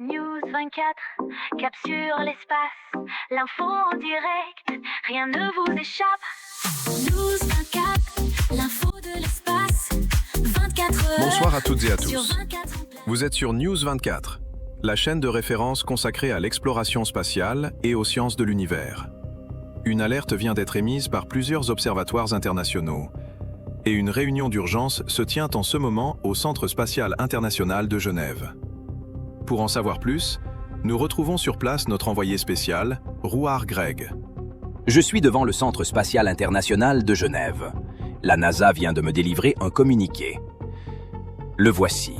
News 24, cap sur l'espace, l'info en direct, rien ne vous échappe. News 24, l'info de l'espace, 24 heures. Bonsoir à toutes et à tous. Sur 24 Vous êtes sur News 24, la chaîne de référence consacrée à l'exploration spatiale et aux sciences de l'univers. Une alerte vient d'être émise par plusieurs observatoires internationaux. Et une réunion d'urgence se tient en ce moment au Centre spatial international de Genève. Pour en savoir plus, nous retrouvons sur place notre envoyé spécial, Rouar Greg. Je suis devant le Centre spatial international de Genève. La NASA vient de me délivrer un communiqué. Le voici.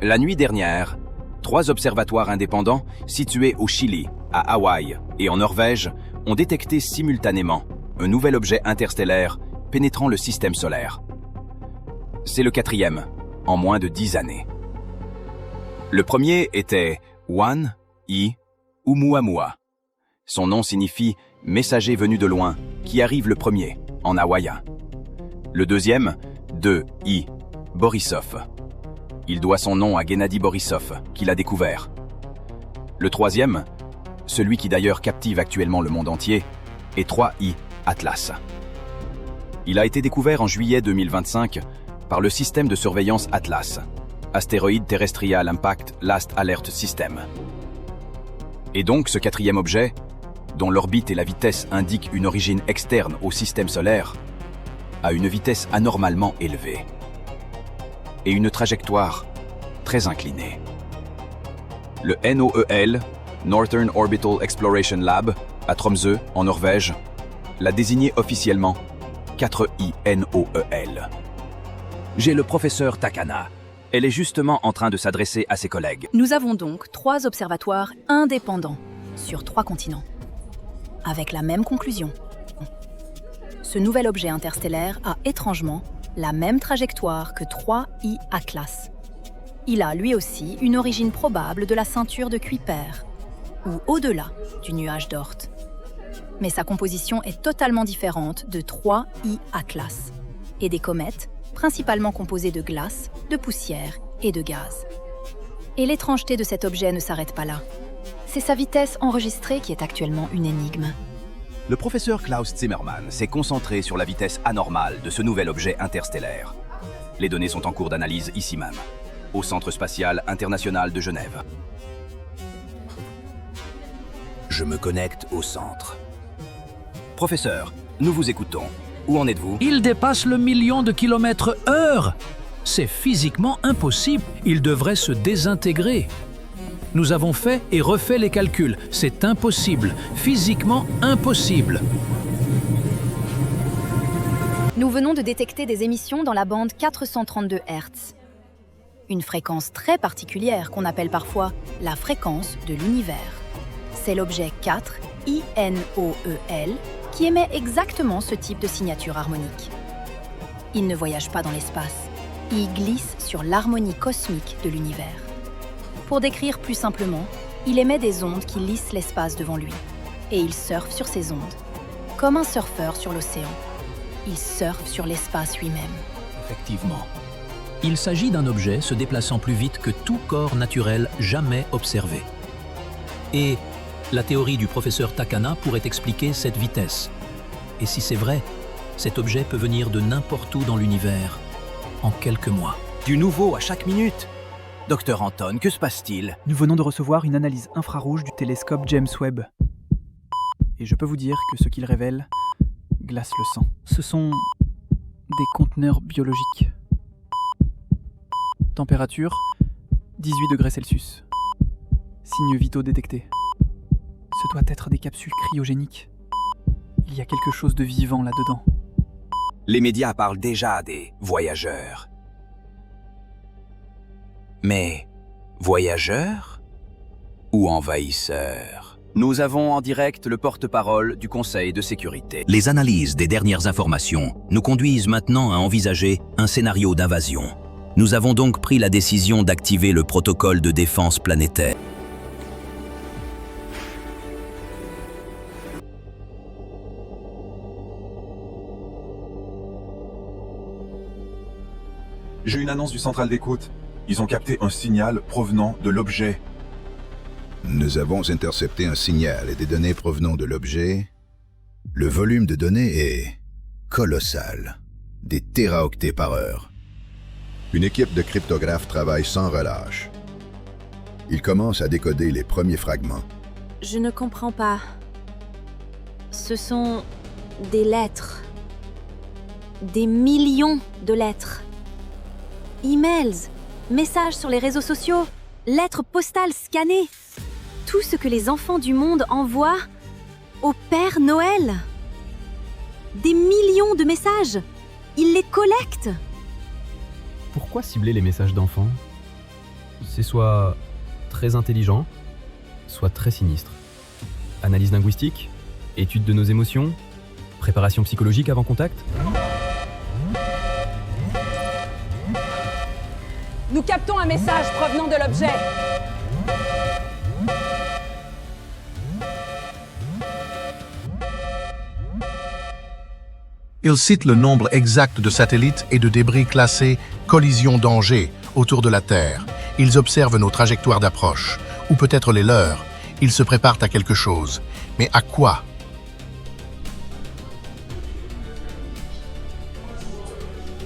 La nuit dernière, 3 observatoires indépendants situés au Chili, à Hawaï et en Norvège ont détecté simultanément un nouvel objet interstellaire pénétrant le système solaire. C'est le 4e, en moins de 10 années. Le premier était Wan-I Oumuamua. Son nom signifie « messager venu de loin » qui arrive le premier, en hawaïen. Le deuxième, 2I Borisov. Il doit son nom à Gennady Borisov, qui l'a découvert. Le troisième, celui qui d'ailleurs captive actuellement le monde entier, est 3I Atlas. Il a été découvert en juillet 2025 par le système de surveillance Atlas, Astéroïde Terrestrial Impact Last Alert System. Et donc ce 4e objet, dont l'orbite et la vitesse indiquent une origine externe au système solaire, a une vitesse anormalement élevée et une trajectoire très inclinée. Le NOEL, Northern Orbital Exploration Lab, à Tromsø, en Norvège, l'a désigné officiellement 4INOEL. J'ai le professeur Takana. Elle est justement en train de s'adresser à ses collègues. Nous avons donc 3 observatoires indépendants sur 3 continents, avec la même conclusion. Ce nouvel objet interstellaire a étrangement la même trajectoire que 3I Atlas. Il a lui aussi une origine probable de la ceinture de Kuiper, ou au-delà du nuage d'Oort. Mais sa composition est totalement différente de 3I Atlas et des comètes, principalement composées de glace, de poussière et de gaz. Et l'étrangeté de cet objet ne s'arrête pas là. C'est sa vitesse enregistrée qui est actuellement une énigme. Le professeur Klaus Zimmermann s'est concentré sur la vitesse anormale de ce nouvel objet interstellaire. Les données sont en cours d'analyse ici même, au Centre spatial international de Genève. Je me connecte au centre. Professeur, nous vous écoutons. Où en êtes-vous? Il dépasse le 1 million de km/h. C'est physiquement impossible. Il devrait se désintégrer. Nous avons fait et refait les calculs. C'est impossible. Physiquement impossible. Nous venons de détecter des émissions dans la bande 432 Hz. Une fréquence très particulière qu'on appelle parfois la fréquence de l'univers. C'est l'objet 4, INOEL, qui émet exactement ce type de signature harmonique. Il ne voyage pas dans l'espace, il glisse sur l'harmonie cosmique de l'univers. Pour décrire plus simplement, il émet des ondes qui lissent l'espace devant lui, et il surfe sur ces ondes, comme un surfeur sur l'océan. Il surfe sur l'espace lui-même. Effectivement. Il s'agit d'un objet se déplaçant plus vite que tout corps naturel jamais observé. Et la théorie du professeur Takana pourrait expliquer cette vitesse. Et si c'est vrai, cet objet peut venir de n'importe où dans l'univers, en quelques mois. Du nouveau à chaque minute. Docteur Anton, que se passe-t-il? Nous venons de recevoir une analyse infrarouge du télescope James Webb. Et je peux vous dire que ce qu'il révèle glace le sang. Ce sont des conteneurs biologiques. Température 18 degrés Celsius. Signes vitaux détectés. Ce doit être des capsules cryogéniques. Il y a quelque chose de vivant là-dedans. Les médias parlent déjà des voyageurs. Mais voyageurs ou envahisseurs? Nous avons en direct le porte-parole du Conseil de sécurité. Les analyses des dernières informations nous conduisent maintenant à envisager un scénario d'invasion. Nous avons donc pris la décision d'activer le protocole de défense planétaire. J'ai une annonce du central d'écoute. Ils ont capté un signal provenant de l'objet Nous avons intercepté un signal et des données provenant de l'objet. Le volume de données est colossal, des téraoctets par heure. Une équipe de cryptographes travaille sans relâche. Ils commencent à décoder les premiers fragments. Je ne comprends pas. Ce sont des lettres. Des millions de lettres. Emails, messages sur les réseaux sociaux, lettres postales scannées. Tout ce que les enfants du monde envoient au Père Noël. Des millions de messages. Ils les collectent. Pourquoi cibler les messages d'enfants? C'est soit très intelligent, soit très sinistre. Analyse linguistique, étude de nos émotions, préparation psychologique avant contact. Nous captons un message provenant de l'objet. Il cite le nombre exact de satellites et de débris classés « collision danger » autour de la Terre. Ils observent nos trajectoires d'approche, ou peut-être les leurs. Ils se préparent à quelque chose. Mais à quoi?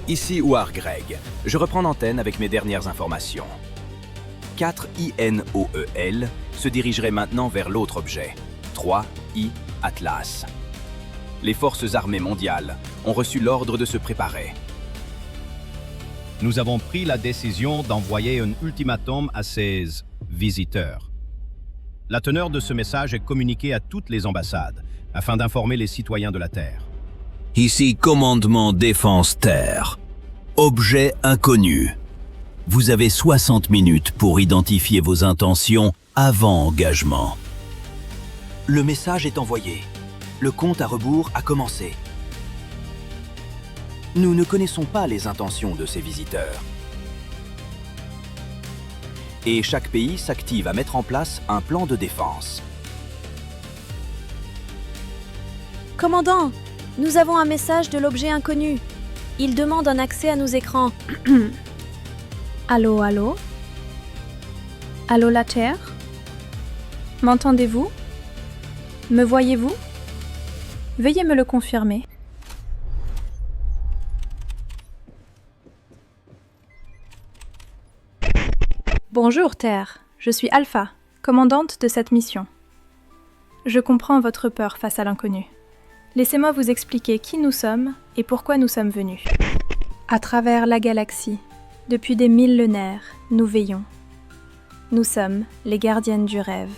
Ici Ouar Greg. Je reprends l'antenne avec mes dernières informations. 4 INOEL se dirigeraient maintenant vers l'autre objet, 3 I Atlas. Les forces armées mondiales ont reçu l'ordre de se préparer. Nous avons pris la décision d'envoyer un ultimatum à ces visiteurs. La teneur de ce message est communiquée à toutes les ambassades afin d'informer les citoyens de la Terre. Ici Commandement Défense Terre. Objet inconnu. Vous avez 60 minutes pour identifier vos intentions avant engagement. Le message est envoyé. Le compte à rebours a commencé. Nous ne connaissons pas les intentions de ces visiteurs. Et chaque pays s'active à mettre en place un plan de défense. Commandant, nous avons un message de l'objet inconnu. Il demande un accès à nos écrans. Allô, allô? Allô la Terre? M'entendez-vous? Me voyez-vous? Veuillez me le confirmer. Bonjour Terre, je suis Alpha, commandante de cette mission. Je comprends votre peur face à l'inconnu. Laissez-moi vous expliquer qui nous sommes et pourquoi nous sommes venus. À travers la galaxie, depuis des millénaires, nous veillons. Nous sommes les gardiennes du rêve.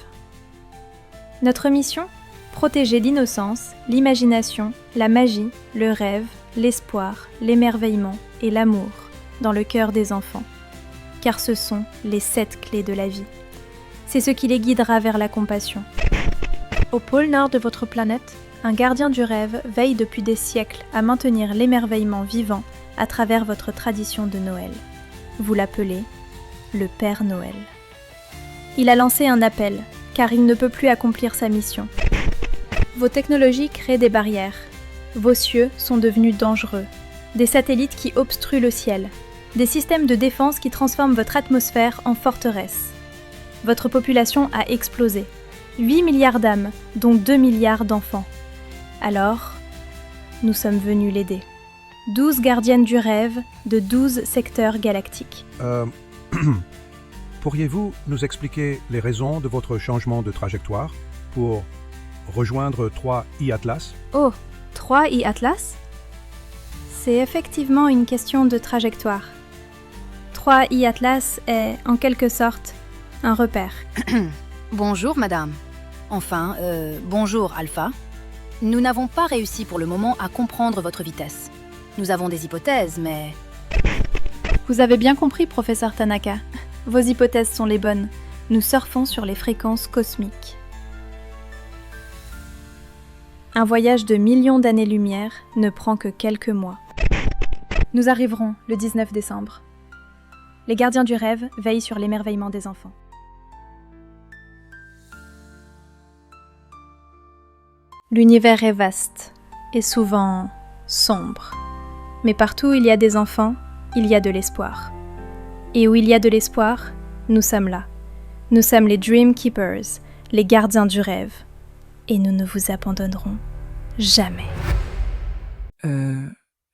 Notre mission ? Protéger l'innocence, l'imagination, la magie, le rêve, l'espoir, l'émerveillement et l'amour dans le cœur des enfants. Car ce sont les 7 clés de la vie. C'est ce qui les guidera vers la compassion. Au pôle nord de votre planète, un gardien du rêve veille depuis des siècles à maintenir l'émerveillement vivant à travers votre tradition de Noël. Vous l'appelez le Père Noël. Il a lancé un appel, car il ne peut plus accomplir sa mission. Vos technologies créent des barrières. Vos cieux sont devenus dangereux. Des satellites qui obstruent le ciel. Des systèmes de défense qui transforment votre atmosphère en forteresse. Votre population a explosé. 8 milliards d'âmes, dont 2 milliards d'enfants. Alors, nous sommes venus l'aider. 12 gardiennes du rêve de 12 secteurs galactiques. Pourriez-vous nous expliquer les raisons de votre changement de trajectoire pour rejoindre 3 I-Atlas? Oh, 3 I-Atlas? C'est effectivement une question de trajectoire. 3 I-Atlas est, en quelque sorte, un repère. Bonjour, madame. Enfin, bonjour, Alpha. Nous n'avons pas réussi pour le moment à comprendre votre vitesse. Nous avons des hypothèses, mais... Vous avez bien compris, professeur Tanaka. Vos hypothèses sont les bonnes. Nous surfons sur les fréquences cosmiques. Un voyage de millions d'années-lumière ne prend que quelques mois. Nous arriverons le 19 décembre. Les gardiens du rêve veillent sur l'émerveillement des enfants. L'univers est vaste et souvent sombre. Mais partout où il y a des enfants, il y a de l'espoir. Et où il y a de l'espoir, nous sommes là. Nous sommes les Dream Keepers, les gardiens du rêve. Et nous ne vous abandonnerons jamais.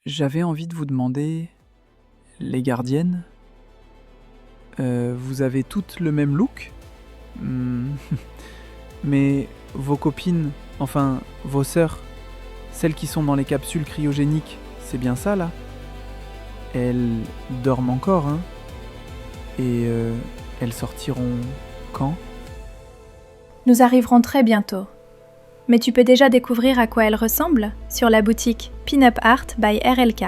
J'avais envie de vous demander... Les gardiennes, vous avez toutes le même look? Mais vos copines, enfin vos sœurs, celles qui sont dans les capsules cryogéniques, c'est bien ça là? Elles dorment encore, hein? Et elles sortiront quand? Nous arriverons très bientôt. Mais tu peux déjà découvrir à quoi elles ressemblent sur la boutique Pin-Up Art by RLK.